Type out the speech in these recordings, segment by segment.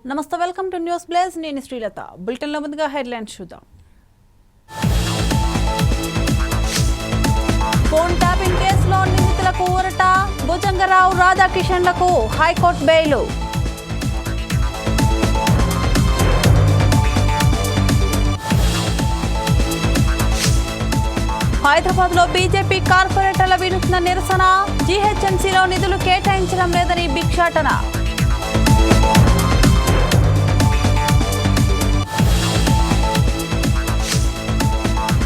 నమస్తే, welcome to news blaze. నేను శ్రీలత. బులెటిన్లో ముందుగా హెడ్లైన్స్ చూద్దాం. ఫోన్ ట్యాపింగ్ కేసులో నిందితులకు ఊరట, భుజంగరావు రాధాకిషన్లకు హైకోర్టు బెయిల్. హైదరాబాద్ లో బీజేపీ కార్పొరేటర్ల వినూత్న నిరసన, జీహెచ్ఎంసీలో నిధులు కేటాయించడం లేదని భిక్షాటన.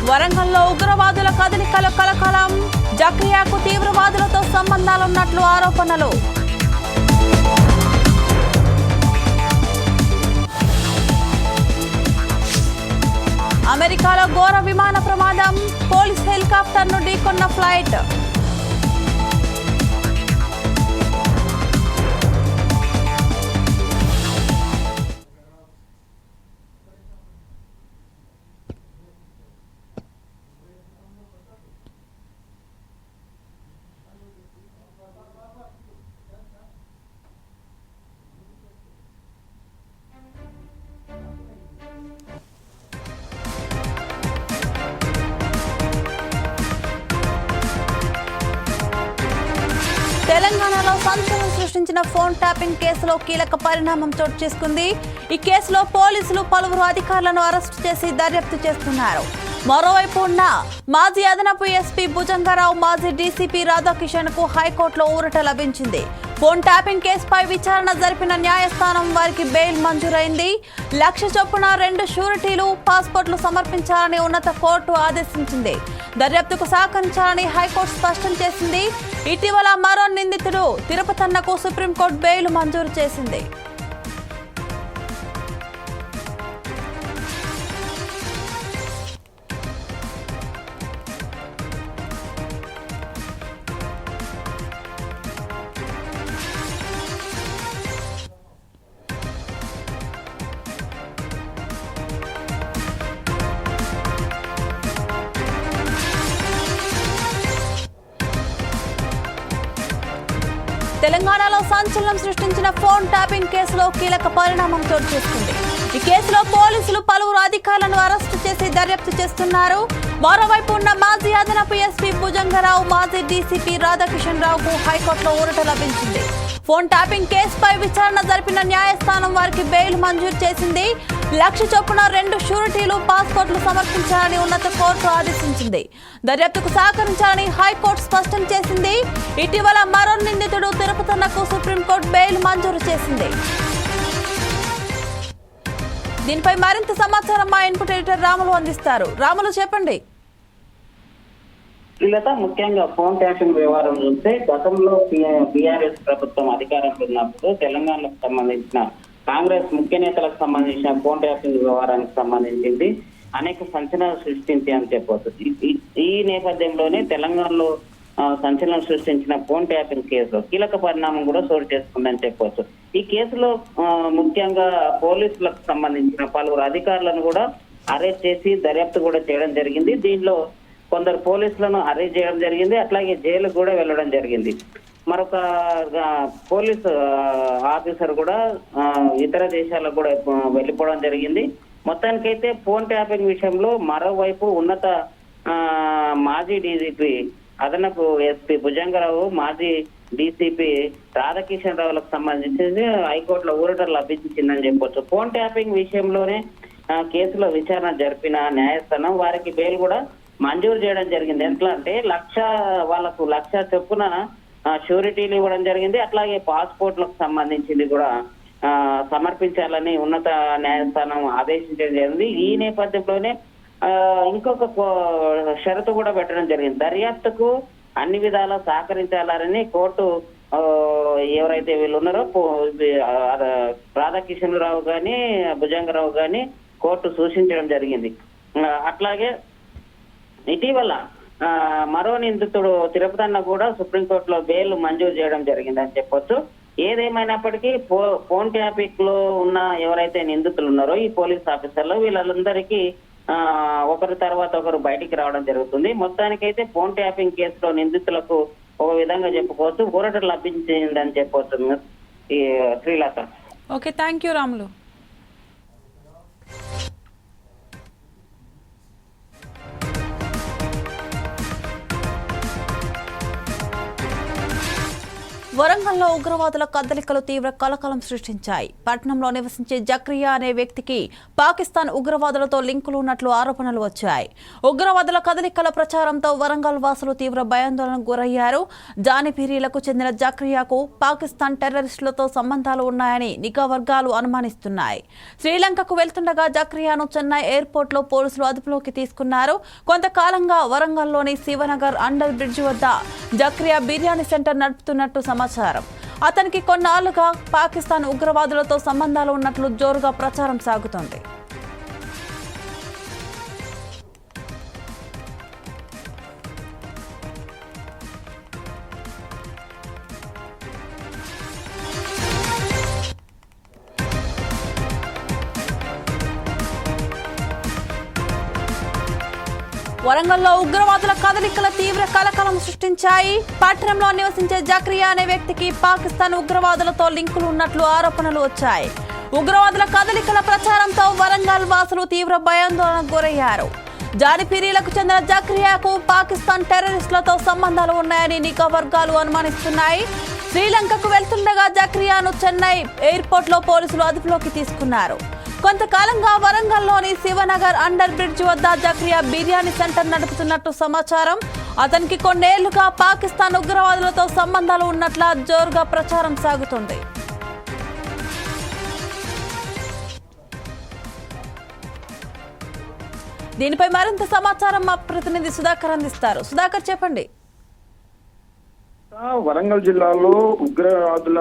వరంగల్లో ఉగ్రవాదుల కదలికలు కలకలం, జక్రియాకు తీవ్రవాదులతో సంబంధాలున్నట్లు ఆరోపణలు. అమెరికాలో ఘోర విమాన ప్రమాదం, పోలీస్ హెలికాప్టర్ను ఢీకొన్న ఫ్లైట్. తెలంగాణలో సంచలనం సృష్టించిన ఫోన్ ట్యాపింగ్ కేసులో కీలక పరిణామం చోటు చేసుకుంది. ఈ కేసులో పోలీసులు పలువురు అధికారులను అరెస్టు చేసి దర్యాప్తు చేస్తున్నారు. మరోవైపు ఉన్న మాజీ అదనపు ఎస్పీ భుజంగరావు, మాజీ డీసీపీ రాధాకిషన్ కు హైకోర్టులో ఊరట లభించింది. ఫోన్ ట్యాపింగ్ కేసుపై విచారణ జరిపిన న్యాయస్థానం వారికి బెయిల్ మంజూరైంది. 1,00,000 చొప్పున 2 షూరిటీలు, పాస్పోర్ట్లు సమర్పించాలని ఉన్నత కోర్టు ఆదేశించింది. దర్యాప్తుకు సహకరించాలని హైకోర్టు స్పష్టం చేసింది. ఇటీవల మరో నిందితుడు తిరుపతన్నకు సుప్రీంకోర్టు బెయిల్ మంజూరు చేసింది. తెలంగాణలో సంచలనం సృష్టించిన ఫోన్ ట్యాపింగ్ కేసులో కీలక పరిణామం చోటు చేసుకుంది. ఈ కేసులో పోలీసులు పలువురు అధికారులను అరెస్టు చేసి దర్యాప్తు చేస్తున్నారు. మరోవైపు ఉన్న మాజీ అదనపు ఎస్పీ భుజంగరావు, మాజీ డీసీపీ రాధాకిషన్ రావుకు హైకోర్టులో ఊరట లభించింది. ఫోన్ ట్యాపింగ్ కేసుపై విచారణ జరిపిన న్యాయస్థానం వారికి బెయిల్ మంజూరు చేసింది. 1,00,000 చొప్పున 2 షూరిటీలు, పాస్పోర్ట్లు సమర్పించాలని ఉన్నత కోర్టు ఆదేశించింది. దర్యాప్తుకు సహకరించాలని హైకోర్టు స్పష్టం చేసింది. ఇటీవల మరో నిందితుడు తిరుపతన్నకు సుప్రీంకోర్టు బెయిల్ మంజూరు చేసింది. దీనిపై మరింత సమాచారం మా ఇన్పుట్ ఎడిటర్ రాములు అందిస్తారు. రాములు, చెప్పండి. శ్రీలత, ముఖ్యంగా ఫోన్ ట్యాపింగ్ వ్యవహారం చూస్తే గతంలో బీఆర్ఎస్ ప్రభుత్వం అధికారంలో ఉన్నప్పుడు తెలంగాణకు సంబంధించిన కాంగ్రెస్ ముఖ్య నేతలకు సంబంధించిన ఫోన్ ట్యాపింగ్ వ్యవహారానికి సంబంధించింది అనేక సంచలనాలు సృష్టించి అని చెప్పవచ్చు. ఈ నేపథ్యంలోనే తెలంగాణలో సంచలనం సృష్టించిన ఫోన్ ట్యాపింగ్ కేసులో కీలక పరిణామం కూడా చోటు చేసుకుందని చెప్పవచ్చు. ఈ కేసులో ముఖ్యంగా పోలీసులకు సంబంధించిన పలువురు అధికారులను కూడా అరెస్ట్ చేసి దర్యాప్తు కూడా చేయడం జరిగింది. దీనిలో కొందరు పోలీసులను అరెస్ట్ చేయడం జరిగింది, అట్లాగే జైలుకు కూడా వెళ్ళడం జరిగింది. మరొక పోలీసు ఆఫీసర్ కూడా ఇతర దేశాలకు కూడా వెళ్ళిపోవడం జరిగింది. మొత్తానికైతే ఫోన్ ట్యాపింగ్ విషయంలో మరోవైపు ఉన్నత మాజీ డీజీపీ అదనపు ఎస్పీ భుజంగరావు, మాజీ డీసీపీ రాధాకిషన్ రావులకు సంబంధించి హైకోర్టులో ఊరట లభించిందని చెప్పొచ్చు. ఫోన్ ట్యాపింగ్ విషయంలోనే కేసులో విచారణ జరిపిన న్యాయస్థానం వారికి బెయిల్ కూడా మంజూరు చేయడం జరిగింది. ఎట్లా అంటే 1,00,000 చొప్పున షూరిటీలు ఇవ్వడం జరిగింది. అట్లాగే పాస్పోర్ట్లకు సంబంధించింది కూడా సమర్పించాలని ఉన్నత న్యాయస్థానం ఆదేశించడం జరిగింది. ఈ నేపథ్యంలోనే ఇంకొక షరతు కూడా పెట్టడం జరిగింది. దర్యాప్తుకు అన్ని విధాలా సహకరించాలని కోర్టు ఎవరైతే వీళ్ళు ఉన్నారో రాధాకిషన్ రావు గాని భుజంగరావు గాని కోర్టు సూచించడం జరిగింది. అట్లాగే ఇటీవల మరో నిందితుడు తిరుపతన్న కూడా సుప్రీంకోర్టులో బెయిల్ మంజూరు చేయడం జరిగింది అని చెప్పొచ్చు. ఏదేమైనప్పటికీ ఫోన్ ట్యాపింగ్ లో ఉన్న ఎవరైతే నిందితులు ఉన్నారో ఈ పోలీస్ ఆఫీసర్లు వీళ్ళందరికీ ఒకరి తర్వాత ఒకరు బయటికి రావడం జరుగుతుంది. మొత్తానికైతే ఫోన్ ట్యాపింగ్ కేసులో నిందితులకు ఒక విధంగా చెప్పుకోవచ్చు ఊరట లభించిందని చెప్పవచ్చు ఈ Srilatha. Okay, thank you Ramulu. వరంగల్లో ఉగ్రవాదుల కదలికలు తీవ్ర కలకలం సృష్టించాయి. పట్టణంలో నివసించే జక్రియా అనే వ్యక్తికి పాకిస్తాన్ ఉగ్రవాదులతో లింకులు ఉన్నట్లు ఆరోపణలు వచ్చాయి. ఉగ్రవాదుల కదలికల ప్రచారంతో వరంగల్ వాసులు తీవ్ర భయాందోళనకు గురయ్యారు. జానిపీరీలకు చెందిన జక్రియాకు పాకిస్తాన్ టెర్రరిస్టులతో సంబంధాలు ఉన్నాయని నిఘా వర్గాలు అనుమానిస్తున్నాయి. శ్రీలంకకు వెళ్తుండగా జక్రియాను చెన్నై ఎయిర్పోర్ట్లో పోలీసులు అదుపులోకి తీసుకున్నారు. కొంతకాలంగా వరంగల్లోని శివనగర్ అండర్ బ్రిడ్జ్ వద్ద జక్రియా బిర్యానీ సెంటర్ నడుపుతున్నట్టు సమాచారం. అతనికి కొన్నాళ్లుగా పాకిస్తాన్ ఉగ్రవాదులతో సంబంధాలు ఉన్నట్లు జోరుగా ప్రచారం సాగుతోంది. వరంగల్లో ఉగ్రవాదుల కదలికల తీవ్ర కలకలం సృష్టించాయి. పట్టణంలో నివసించే జక్రియా అనే వ్యక్తికి పాకిస్తాన్ ఉగ్రవాదులతో లింకులు ఉన్నట్లు ఆరోపణలు వచ్చాయి. ఉగ్రవాదుల కదలికల ప్రచారంతో వరంగల్ వాసులు తీవ్ర భయాందోళనకు గురయ్యారు. జానిపీరీలకు చెందిన జక్రియాకు పాకిస్తాన్ టెర్రరిస్టులతో సంబంధాలు ఉన్నాయని నిఘా వర్గాలు అనుమానిస్తున్నాయి. శ్రీలంకకు వెళ్తుండగా జక్రియాను చెన్నై ఎయిర్పోర్ట్లో పోలీసులు అదుపులోకి తీసుకున్నారు. కొంతకాలంగా వరంగల్లోని శివనగర్ అండర్ బ్రిడ్జ్ వద్ద జక్రియా బిర్యానీ సెంటర్ నడుపుతున్నట్టు సమాచారం. అతనికి కొన్నేళ్లుగా పాకిస్తాన్ ఉగ్రవాదులతో సంబంధాలు ఉన్నట్ల జోరుగా ప్రచారం సాగుతుంది. దీనిపై మరింత సమాచారం మా ప్రతినిధి సుధాకర్ అందిస్తారు. సుధాకర్, చెప్పండి. వరంగల్ జిల్లాలో ఉగ్రవాదుల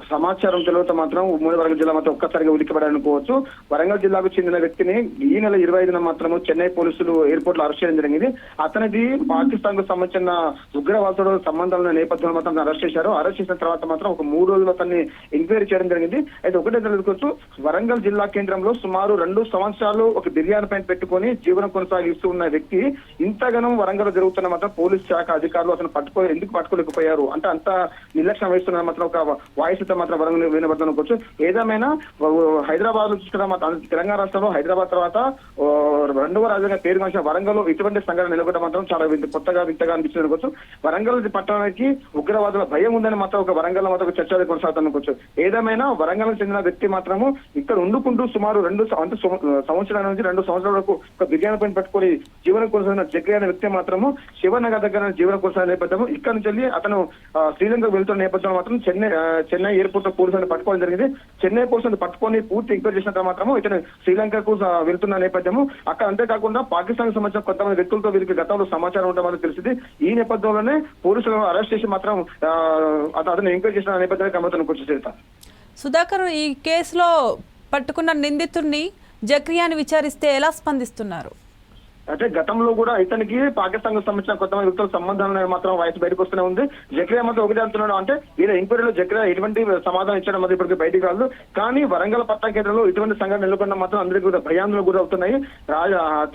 సమాచారం తెలియత మాత్రం ఉమ్మడి వరంగల్ జిల్లా మాత్రం ఒక్కసారిగా ఉలిక్కిపడాలనుకోవచ్చు. వరంగల్ జిల్లాకు చెందిన వ్యక్తిని ఈ నెల 25న మాత్రము చెన్నై పోలీసులు ఎయిర్పోర్ట్ లో అరెస్ట్ చేయడం జరిగింది. అతనిది పాకిస్తాన్ కు సంబంధించిన ఉగ్రవాదుల సంబంధాల నేపథ్యంలో మాత్రం అరెస్ట్ చేశారు. అరెస్ట్ చేసిన తర్వాత మాత్రం ఒక 3 రోజులు అతన్ని ఎంక్వైరీ చేయడం జరిగింది. అయితే ఒకటే తెలుసుకోవచ్చు, వరంగల్ జిల్లా కేంద్రంలో సుమారు 2 సంవత్సరాలు ఒక బిర్యానీ పైన పెట్టుకొని జీవనం కొనసాగిస్తూ ఉన్న వ్యక్తి ఇంతగానం వరంగల్ జరుగుతున్న మాత్రం పోలీస్ శాఖ అధికారులు అతను ఎందుకు పట్టుకోలేకపోయారు అంటే అంత నిర్లక్ష్యం వహిస్తున్న మాత్రం ఒక వాయిస్ మాత్రం వరంగల్ వినబడుతున్నవచ్చు. ఏదేమైనా హైదరాబాద్ లో చూసుకున్న తెలంగాణ రాష్ట్రంలో హైదరాబాద్ తర్వాత 2వ రాజధానిగా పేరుగాంచిన వరంగల్ ఇటువంటి సంఘటన నిలబడడం మాత్రం చాలా వింతగా అనిపిస్తుంది. వరంగల్ పట్టణానికి ఉగ్రవాదుల భయం ఉందని మాత్రం ఒక వరంగల్ మాత్రం చర్చ కొనసాగుతున్నవచ్చు. ఏదేమైనా వరంగల్ చెందిన వ్యక్తి మాత్రము ఇక్కడ ఉండుకుంటూ సుమారు 2 సంవత్సరాల నుంచి 2 సంవత్సరాల వరకు ఒక బిర్యానీ పైన పెట్టుకొని జీవనం కొనసాగిన జగ్గి అనే వ్యక్తి మాత్రము శివనగర్ దగ్గర జీవనం కొనసాగిన నేపథ్యం ఇక్కడ నుంచి వెళ్ళి అతను శ్రీలంకకు వెళ్తున్న నేపథ్యంలో మాత్రం చెన్నై ఎయిర్పోర్ట్ లో పోలీసులను పట్టుకోవడం జరిగింది. చెన్నై పోలీసులను పట్టుకొని పూర్తి ఎంక్వైరీ చేసిన తర్వాత మాత్రం ఇతను శ్రీలంకకు వెళ్తున్న నేపథ్యము. అక్కడ అంతేకాకుండా పాకిస్తాన్ కు సంబంధించిన కొంతమంది వ్యక్తులతో వీరికి గతంలో సమాచారం ఉండడం వల్ల తెలిసింది. ఈ నేపథ్యంలోనే పోలీసులను అరెస్ట్ చేసి మాత్రం అతను ఎంక్వైరీ చేసిన నేపథ్యాన్ని గమనించవచ్చు. సుధాకర్, ఈ కేసులో పట్టుకున్న నిందితుడిని జక్రియాని విచారిస్తే ఎలా స్పందిస్తున్నారు? అంటే గతంలో కూడా ఇతనికి పాకిస్తాన్ కు సంబంధించిన కొంతమంది వ్యక్తుల సంబంధాలు మాత్రం వాయిస్ బయటకు వస్తూనే ఉంది. జక్రియా మాత్రం ఒకటి అంటున్నాడు, అంటే వీళ్ళ ఎంక్వైరీలో జక్రియా ఎటువంటి సమాధానం ఇచ్చడం మాత్రం ఇప్పటికీ బయటికి రాదు. కానీ వరంగల్ పట్టణ కేంద్రంలో ఇటువంటి సంఘటన నెలకొన్న మాత్రం అందరికీ కూడా భయాందోళనకు గురవుతున్నాయి.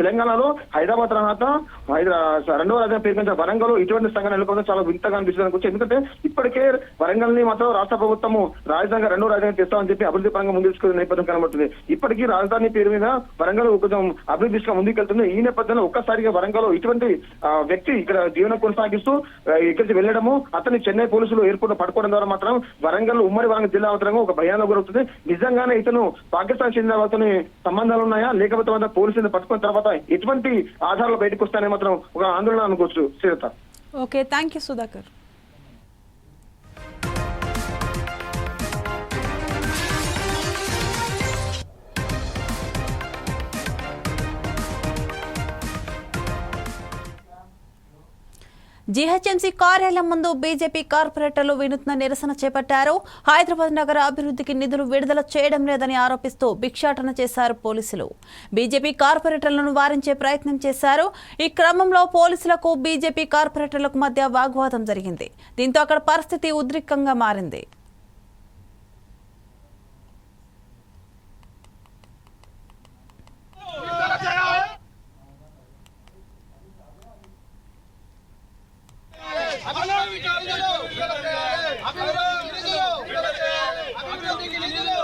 తెలంగాణలో హైదరాబాద్ తర్వాత 2వ రాజధాని పేరుగా వరంగల్ ఇటువంటి సంఘటన నెలకొన్న చాలా వింతగా అనిపిస్తుంది. ఎందుకంటే ఇప్పటికే వరంగల్ ని మాత్రం రాష్ట్ర ప్రభుత్వము రాజధానిగా 2వ రాజధాని తెస్తామని చెప్పి అభివృద్ధి పరంగా ముందుకు నేపథ్యం కనబడుతుంది. ఇప్పటికీ రాజధాని పేరు మీద వరంగల్ కొంచెం అభివృద్ధి దిశగా ముందుకెళ్తుంది. ఈ నేపథ్యంలో ఒక్కసారిగా వరంగల్ ఇటువంటి వ్యక్తి ఇక్కడ జీవనం కొనసాగిస్తూ ఇక్కడికి వెళ్లడము, అతన్ని చెన్నై పోలీసులు ఎయిర్పోర్ట్ లో పట్టుకోవడం ద్వారా మాత్రం ఉమ్మడి వరంగల్ జిల్లా అవతరంగా ఒక భయానికి గురవుతుంది. నిజంగానే ఇతను పాకిస్తాన్ చెందిన వాళ్ళతో సంబంధాలు ఉన్నాయా లేకపోతే పోలీసులను పట్టుకున్న తర్వాత ఎటువంటి ఆధారాలు బయటకు వస్తాయని మాత్రం ఒక ఆందోళన అనుకోవచ్చు. Srilatha. Okay, thank you Sudhakar. GHMC కార్యాలయం ముందు బీజేపీ కార్పొరేటర్లు వినూత్న నిరసన చేపట్టారు. హైదరాబాద్ నగర అభివృద్ధికి నిధులు విడుదల చేయడం లేదని ఆరోపిస్తూ భిక్షాటన చేశారు పోలీసులు. బీజేపీ కార్పొరేటర్లను వారించే ప్రయత్నం చేశారు. ఈ క్రమంలో పోలీసులకు బీజేపీ కార్పొరేటర్లకు మధ్య వాగ్వాదం జరిగింది. దీంతో అక్కడ పరిస్థితి ఉద్రిక్తంగా మారింది. అభివృద్ధికి నిధులు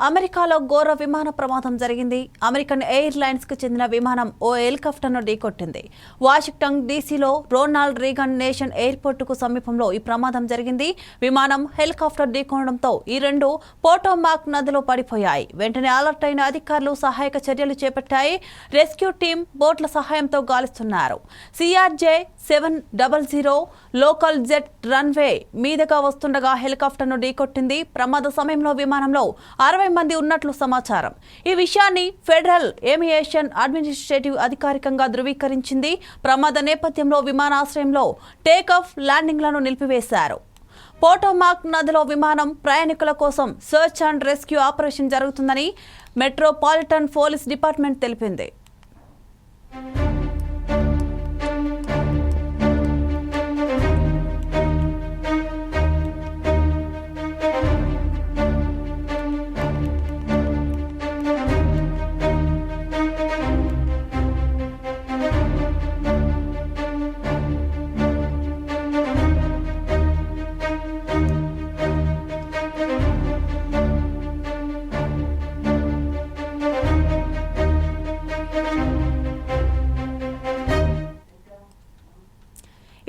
అమెరికాలో ఘోర విమాన ప్రమాదం జరిగింది. అమెరికన్ ఎయిర్లైన్స్ కు చెందిన విమానం ఓ హెలికాప్టర్ను ఢీకొట్టింది. వాషింగ్టన్ డీసీలో రొనాల్డ్ రీగన్ నేషన్ ఎయిర్పోర్టుకు సమీపంలో ఈ ప్రమాదం జరిగింది. విమానం హెలికాప్టర్ ఢీకొనడంతో ఈ రెండు పోటోమాక్ నదిలో పడిపోయాయి. వెంటనే అలర్ట్ అయిన అధికారులు సహాయక చర్యలు చేపట్టాయి. రెస్క్యూ టీం బోట్ల సహాయంతో గాలిస్తున్నారు. CRJ 700 లోకల్ జెట్ రన్వే మీదుగా వస్తుండగా హెలికాప్టర్ను ఢీకొట్టింది. ప్రమాద సమయంలో విమానంలో 60 మంది ఉన్నట్లు సమాచారం. ఈ విషయాన్ని ఫెడరల్ ఏవియేషన్ అడ్మినిస్ట్రేటివ్ అధికారికంగా ధృవీకరించింది. ప్రమాద నేపథ్యంలో విమానాశ్రయంలో టేకాఫ్ ల్యాండింగ్లను నిలిపివేశారు. పోటోమాక్ నదిలో విమానం ప్రయాణికుల కోసం సెర్చ్ అండ్ రెస్క్యూ ఆపరేషన్ జరుగుతుందని మెట్రోపాలిటన్ పోలీస్ డిపార్ట్మెంట్ తెలిపింది.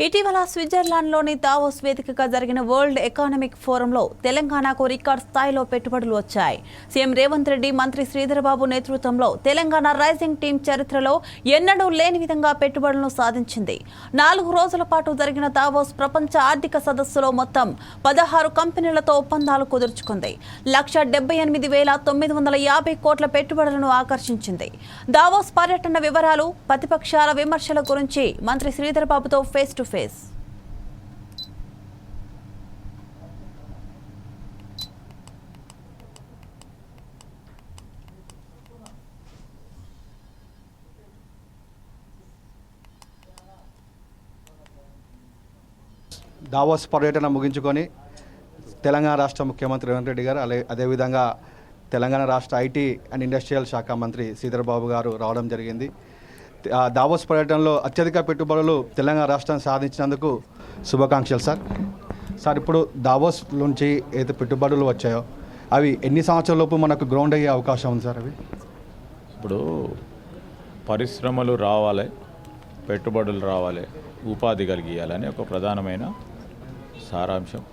ఇటీవల స్విట్జర్లాండ్లోని దావోస్ వేదికగా జరిగిన వరల్డ్ ఎకనామిక్ ఫోరంలో తెలంగాణకు రికార్డ్ స్థాయిలో పెట్టుబడులు వచ్చాయి. సీఎం రేవంత్ రెడ్డి, మంత్రి శ్రీధర్బాబు నేతృత్వంలో తెలంగాణ రైజింగ్ టీం చరిత్రలో ఎన్నడూ లేని విధంగా పెట్టుబడులను సాధించింది. 4 రోజుల పాటు జరిగిన దావోస్ ప్రపంచ ఆర్థిక సదస్సులో మొత్తం 16 కంపెనీలతో ఒప్పందాలు కుదుర్చుకుంది. 178,950 కోట్ల పెట్టుబడులను ఆకర్షించింది. దావోస్ పర్యటన వివరాలు, ప్రతిపక్షాల విమర్శల గురించి మంత్రి శ్రీధర్బాబుతో ఫేస్ టు ఫేస్. దావోస్ పర్యటన ముగించుకొని తెలంగాణ రాష్ట్ర ముఖ్యమంత్రి రేవంత్ రెడ్డి గారు అదేవిధంగా తెలంగాణ రాష్ట్ర ఐటీ అండ్ ఇండస్ట్రియల్ శాఖ మంత్రి శ్రీధర్బాబు గారు రావడం జరిగింది. దావోస్ పర్యటనలో అత్యధిక పెట్టుబడులు తెలంగాణ రాష్ట్రం సాధించినందుకు శుభాకాంక్షలు సార్. ఇప్పుడు దావోస్ నుంచి ఏదైతే పెట్టుబడులు వచ్చాయో అవి ఎన్ని సంవత్సరాలలోపు మనకు గ్రౌండ్ అయ్యే అవకాశం ఉంది సార్? అవి ఇప్పుడు పరిశ్రమలు రావాలి, పెట్టుబడులు రావాలి, ఉపాధి కలిగియాలని ఒక ప్రధానమైన సారాంశం.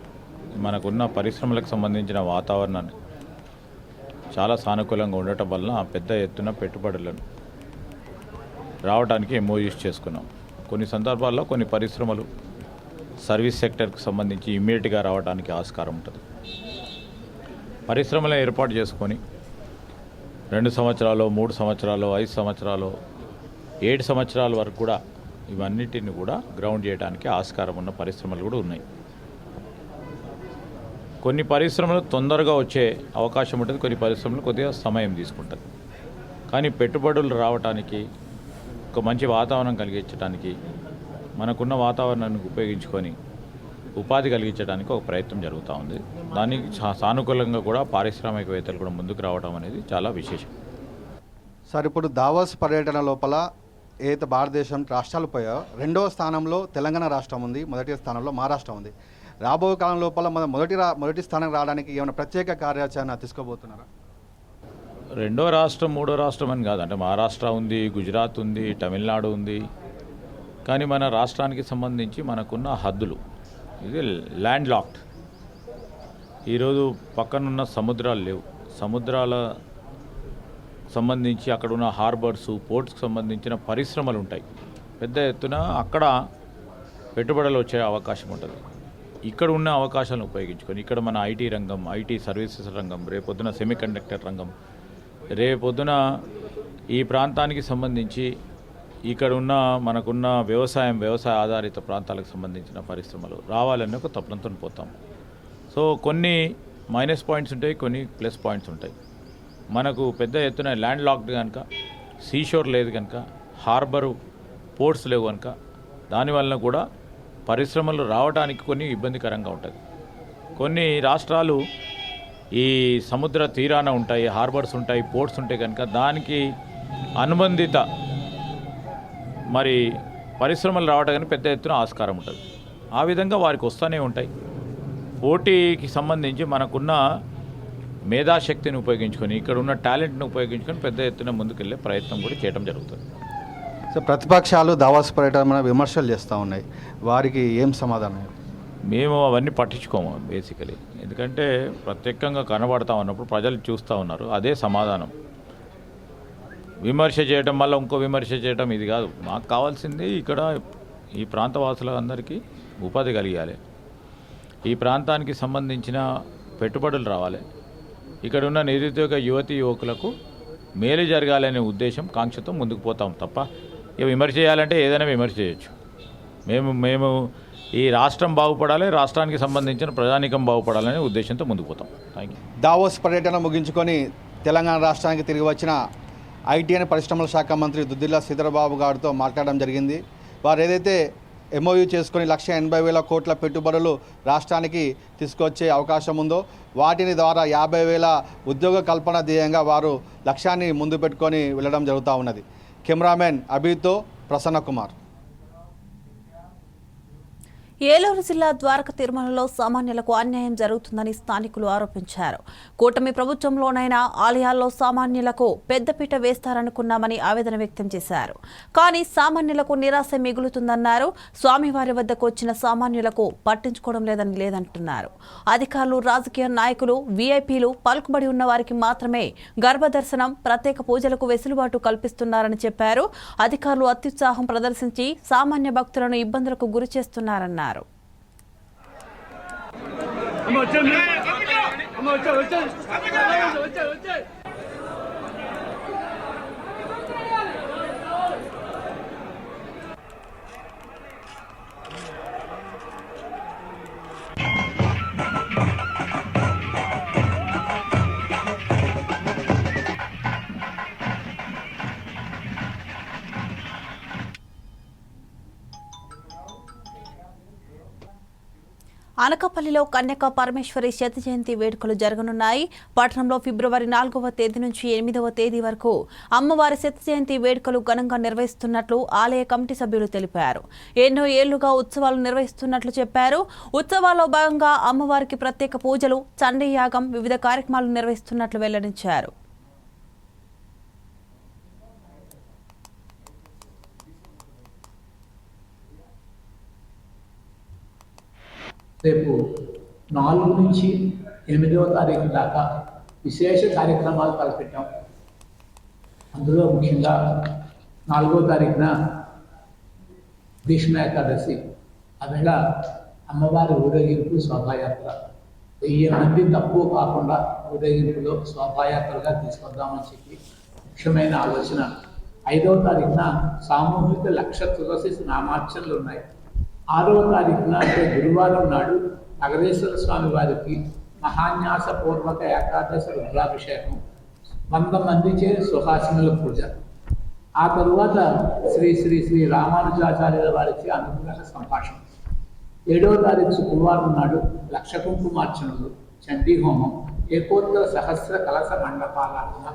మనకున్న పరిశ్రమలకు సంబంధించిన వాతావరణాన్ని చాలా సానుకూలంగా ఉండటం వలన పెద్ద ఎత్తున పెట్టుబడులను రావడానికి MOUs చేసుకున్నాం. కొన్ని సందర్భాల్లో కొన్ని పరిశ్రమలు సర్వీస్ సెక్టర్కి సంబంధించి ఇమ్మీడియట్గా రావడానికి ఆస్కారం ఉంటుంది. పరిశ్రమలు ఏర్పాటు చేసుకొని 2 సంవత్సరాలు, 3 సంవత్సరాలు, 5 సంవత్సరాలు, 7 సంవత్సరాల వరకు కూడా ఇవన్నిటిని కూడా గ్రౌండ్ చేయడానికి ఆస్కారం ఉన్న పరిశ్రమలు కూడా ఉన్నాయి. కొన్ని పరిశ్రమలు తొందరగా వచ్చే అవకాశం ఉంటుంది, కొన్ని పరిశ్రమలు కొద్దిగా సమయం తీసుకుంటుంది. కానీ పెట్టుబడులు రావడానికి, ఒక మంచి వాతావరణం కలిగించడానికి, మనకున్న వాతావరణాన్ని ఉపయోగించుకొని ఉపాధి కలిగించడానికి ఒక ప్రయత్నం జరుగుతూ ఉంది. దానికి సానుకూలంగా కూడా పారిశ్రామికవేత్తలు కూడా ముందుకు రావడం అనేది చాలా విశేషం సార్. ఇప్పుడు దావోస్ పర్యటన లోపల ఏదైతే భారతదేశం రాష్ట్రాలు పోయాయో 2వ స్థానంలో తెలంగాణ రాష్ట్రం ఉంది, 1వ స్థానంలో మహారాష్ట్ర ఉంది. రాబోయే కాలం లోపల మన మొదటి స్థానం రావడానికి ఏమైనా ప్రత్యేక కార్యాచరణ తీసుకోబోతున్నారా? 2వ రాష్ట్రం 3వ రాష్ట్రం అని కాదు, అంటే మహారాష్ట్ర ఉంది, గుజరాత్ ఉంది, తమిళనాడు ఉంది. కానీ మన రాష్ట్రానికి సంబంధించి మనకున్న హద్దులు ఇది ల్యాండ్ లాక్డ్. ఈరోజు పక్కనున్న సముద్రాలు లేవు. సముద్రాల సంబంధించి అక్కడ ఉన్న హార్బర్స్, పోర్ట్స్కి సంబంధించిన పరిశ్రమలు ఉంటాయి. పెద్ద ఎత్తున అక్కడ పెట్టుబడులు వచ్చే అవకాశం ఉంటుంది. ఇక్కడ ఉన్న అవకాశాలను ఉపయోగించుకొని ఇక్కడ మన ఐటీ రంగం, ఐటీ సర్వీసెస్ రంగం, రేపొద్దున సెమీకండక్టర్ రంగం, రేపొద్దున ఈ ప్రాంతానికి సంబంధించి ఇక్కడ ఉన్న మనకున్న వ్యవసాయ ఆధారిత ప్రాంతాలకు సంబంధించిన పరిశ్రమలు రావాలని ఒక తపనతో పోతాం. సో కొన్ని మైనస్ పాయింట్స్ ఉంటాయి, కొన్ని ప్లస్ పాయింట్స్ ఉంటాయి. మనకు పెద్ద ఎత్తున ల్యాండ్ లాక్డ్ కనుక, సీషోర్ లేదు కనుక, హార్బరు పోర్ట్స్ లేవు కనుక దానివల్ల కూడా పరిశ్రమలు రావడానికి కొన్ని ఇబ్బందికరంగా ఉంటుంది. కొన్ని రాష్ట్రాలు ఈ సముద్ర తీరాన ఉంటాయి, హార్బర్స్ ఉంటాయి, పోర్ట్స్ ఉంటాయి కనుక దానికి అనుబంధిత మరి పరిశ్రమలు రావడానికి పెద్ద ఎత్తున ఆస్కారం ఉంటుంది. ఆ విధంగా వారికి వస్తూనే ఉంటాయి. పోటీకి సంబంధించి మనకున్న మేధాశక్తిని ఉపయోగించుకొని ఇక్కడ ఉన్న టాలెంట్ని ఉపయోగించుకొని పెద్ద ఎత్తున ముందుకెళ్ళే ప్రయత్నం కూడా చేయడం జరుగుతుంది. సో ప్రతిపక్షాలు దావాస్ పర్యటన మీద విమర్శలు చేస్తూ ఉన్నాయి, వారికి ఏం సమాధానం? మేము అవన్నీ పట్టించుకోము బేసికలీ, ఎందుకంటే ప్రత్యేకంగా కనబడతా ఉన్నప్పుడు ప్రజలు చూస్తూ ఉన్నారు, అదే సమాధానం. విమర్శ చేయడం వల్ల ఇంకో విమర్శ చేయడం ఇది కాదు. మాకు కావాల్సింది ఇక్కడ ఈ ప్రాంతవాసులందరికీ ఉపాధి కలిగాలి, ఈ ప్రాంతానికి సంబంధించిన పెట్టుబడులు రావాలి, ఇక్కడ ఉన్న నిరుద్యోగ యువతీ యువకులకు మేలు జరగాలనే ఉద్దేశం కాంక్షతో ముందుకు పోతాం తప్ప ఇక విమర్శ చేయాలంటే ఏదైనా విమర్శ చేయొచ్చు. మేము ఈ రాష్ట్రం బాగుపడాలి, రాష్ట్రానికి సంబంధించిన ప్రజానీకం బాగుపడాలనే ఉద్దేశంతో ముందుకు పోతాం. Thank you. దావోస్ పర్యటన ముగించుకొని తెలంగాణ రాష్ట్రానికి తిరిగి వచ్చిన ఐటీ అండ్ పరిశ్రమల శాఖ మంత్రి దుద్దిల్ల శ్రీధర్బాబు గారితో మాట్లాడడం జరిగింది. వారు ఏదైతే MOU చేసుకొని 1,80,000 కోట్ల పెట్టుబడులు రాష్ట్రానికి తీసుకొచ్చే అవకాశం ఉందో వాటిని ద్వారా 50,000 ఉద్యోగ కల్పన ధ్యేయంగా వారు లక్ష్యాన్ని ముందు పెట్టుకొని వెళ్ళడం జరుగుతూ ఉన్నది. కెమెరామెన్ అభితో ప్రసన్న కుమార్. ఏలూరు జిల్లా ద్వారక తిరుమలలో సామాన్యులకు అన్యాయం జరుగుతుందని స్థానికులు ఆరోపించారు. కూటమి ప్రభుత్వంలోనైనా ఆలయాల్లో సామాన్యులకు పెద్దపీట వేస్తారనుకున్నామని ఆవేదన వ్యక్తం చేశారు. కానీ సామాన్యులకు నిరాశ మిగులుతుందన్నారు. స్వామివారి వద్దకు వచ్చిన సామాన్యులకు పట్టించుకోవడం లేదంటున్నారు. అధికారులు, రాజకీయ నాయకులు, వీఐపీలు, పలుకుబడి ఉన్న వారికి మాత్రమే గర్భదర్శనం, ప్రత్యేక పూజలకు వెసులుబాటు కల్పిస్తున్నారని చెప్పారు. అధికారులు అత్యుత్సాహం ప్రదర్శించి సామాన్య భక్తులను ఇబ్బందులకు గురి చేస్తున్నారన్నారు. అనకాపల్లిలో కన్యకా పరమేశ్వరి శత జయంతి వేడుకలు జరగనున్నాయి. పట్టణంలో ఫిబ్రవరి 4వ తేదీ నుంచి 8వ తేదీ వరకు అమ్మవారి శత జయంతి వేడుకలు ఘనంగా నిర్వహిస్తున్నట్లు ఆలయ కమిటీ సభ్యులు తెలిపారు. ఎన్నో ఏళ్లుగా ఉత్సవాలు నిర్వహిస్తున్నట్లు చెప్పారు. ఉత్సవాల్లో భాగంగా అమ్మవారికి ప్రత్యేక పూజలు, చండీ యాగం, వివిధ కార్యక్రమాలు నిర్వహిస్తున్నట్లు వెల్లడించారు. రేపు 4 నుంచి 8వ తారీఖు దాకా విశేష కార్యక్రమాలు తలపెట్టాం. అందులో ముఖ్యంగా 4వ తారీఖున భీష్మ ఏకాదశి, ఆవేళ అమ్మవారి ఊరేగింపు శోభాయాత్ర 1000 మంది తక్కువ కాకుండా ఊరేగింపులో శోభాయాత్రగా తీసుకొద్దామని చెప్పి ముఖ్యమైన ఆలోచన. 5వ తారీఖున సామూహిక 1,00,000 తులసి నామార్చనలు ఉన్నాయి. 6వ తారీఖున అంటే గురువారం నాడు నగరేశ్వర స్వామి వారికి మహాన్యాసపూర్వక ఏకాదశి రుద్రాభిషేకం, 100 మందిచే సుహాసినుల పూజ. ఆ తరువాత శ్రీ శ్రీ శ్రీ రామానుజాచార్యుల వారికి అనుగ్రహ సంభాషణ. 7వ తారీఖు శుక్రవారం నాడు 1,00,000 కుంకుమార్చనలు, చండీ హోమం, ఏకోత్తర సహస్ర కలశ మండపారాధన,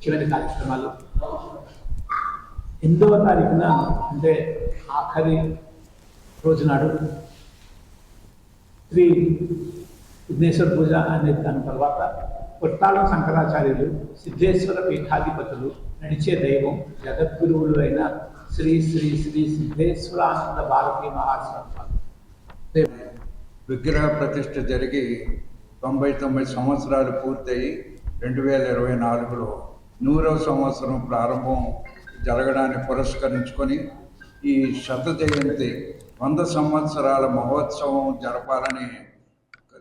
చివరి కార్యక్రమాలు. 8వ తారీఖున అంటే ఆఖరి రోజు నాడు శ్రీ విఘ్నేశ్వర పూజ అనేది దాని తర్వాత కొట్టాళం శంకరాచార్యులు, సిద్ధేశ్వర పీఠాధిపతులు, నడిచే దైవం, జగద్గురువులు అయిన శ్రీ శ్రీ శ్రీ సిద్ధేశ్వరానంద భారతీ మహాస్వామి విగ్రహ ప్రతిష్ఠ జరిగి 99 సంవత్సరాలు పూర్తయి 2024లో 100వ సంవత్సరం ప్రారంభం జరగడాన్ని పురస్కరించుకొని ఈ శత జయంతి 100 సంవత్సరాల మహోత్సవం జరపాలని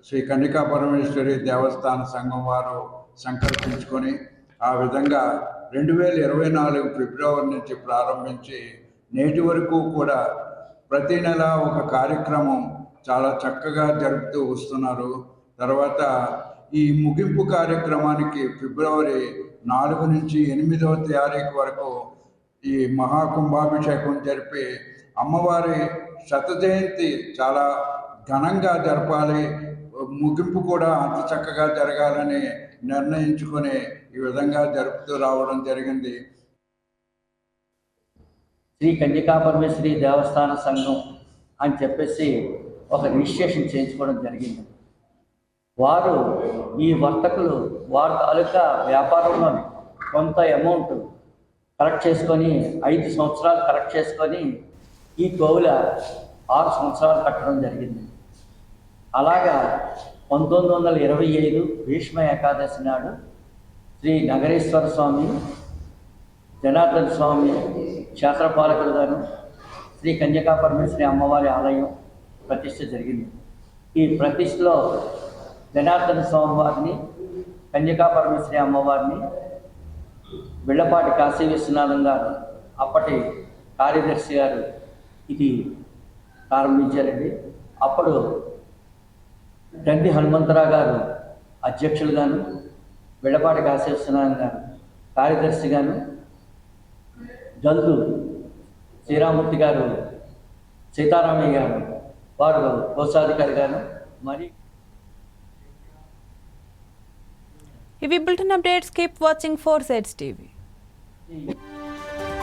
శ్రీ కన్యకా పరమేశ్వరి దేవస్థాన సంఘం వారు సంకల్పించుకొని ఆ విధంగా 2024 ఫిబ్రవరి నుంచి ప్రారంభించి నేటి వరకు కూడా ప్రతి నెల ఒక కార్యక్రమం చాలా చక్కగా జరుపుతూ వస్తున్నారు. తర్వాత ఈ ముగింపు కార్యక్రమానికి ఫిబ్రవరి 4 నుంచి 8వ తారీఖు వరకు ఈ మహాకుంభాభిషేకం జరిపి అమ్మవారి శత జయంతి చాలా ఘనంగా జరపాలి, ముగింపు కూడా అంత చక్కగా జరగాలని నిర్ణయించుకొని ఈ విధంగా జరుపుతూ రావడం జరిగింది. శ్రీ కన్యకా పరమేశ్వరి దేవస్థాన సంఘం అని చెప్పేసి ఒక రిజిస్ట్రేషన్ చేయించుకోవడం జరిగింది. వారు ఈ వర్తకులు వారి తాలూకా వ్యాపారంలో కొంత అమౌంట్ కలెక్ట్ చేసుకొని 5 సంవత్సరాలు కలెక్ట్ చేసుకొని ఈ కోవుల 6 సంవత్సరాలు కట్టడం జరిగింది. అలాగా 1925 భీష్మ ఏకాదశి నాడు శ్రీ నగరేశ్వర స్వామి, జనార్దన స్వామి క్షేత్రపాలకులు గాను శ్రీ కన్యకా పరమేశ్వరి అమ్మవారి ఆలయం ప్రతిష్ఠ జరిగింది. ఈ ప్రతిష్టలో జనార్దన స్వామి వారిని, కన్యకా పరమేశ్వరి అమ్మవారిని బిళ్ళపాటి కాశీ విశ్వనాథం గారు అప్పటి కార్యదర్శి గారు ఇది ప్రారంభించారండి. అప్పుడు గండి హనుమంతరావు గారు అధ్యక్షులుగాను, బిళ్ళపాటి కాశీ విశ్వనాథం గారు కార్యదర్శిగాను, జల్దు శ్రీరామూర్తి గారు, సీతారామయ్య గారు వారు కోశాధికారి గాను. మరి ఇవి bulletin updates. Keep watching 4 Sides TV.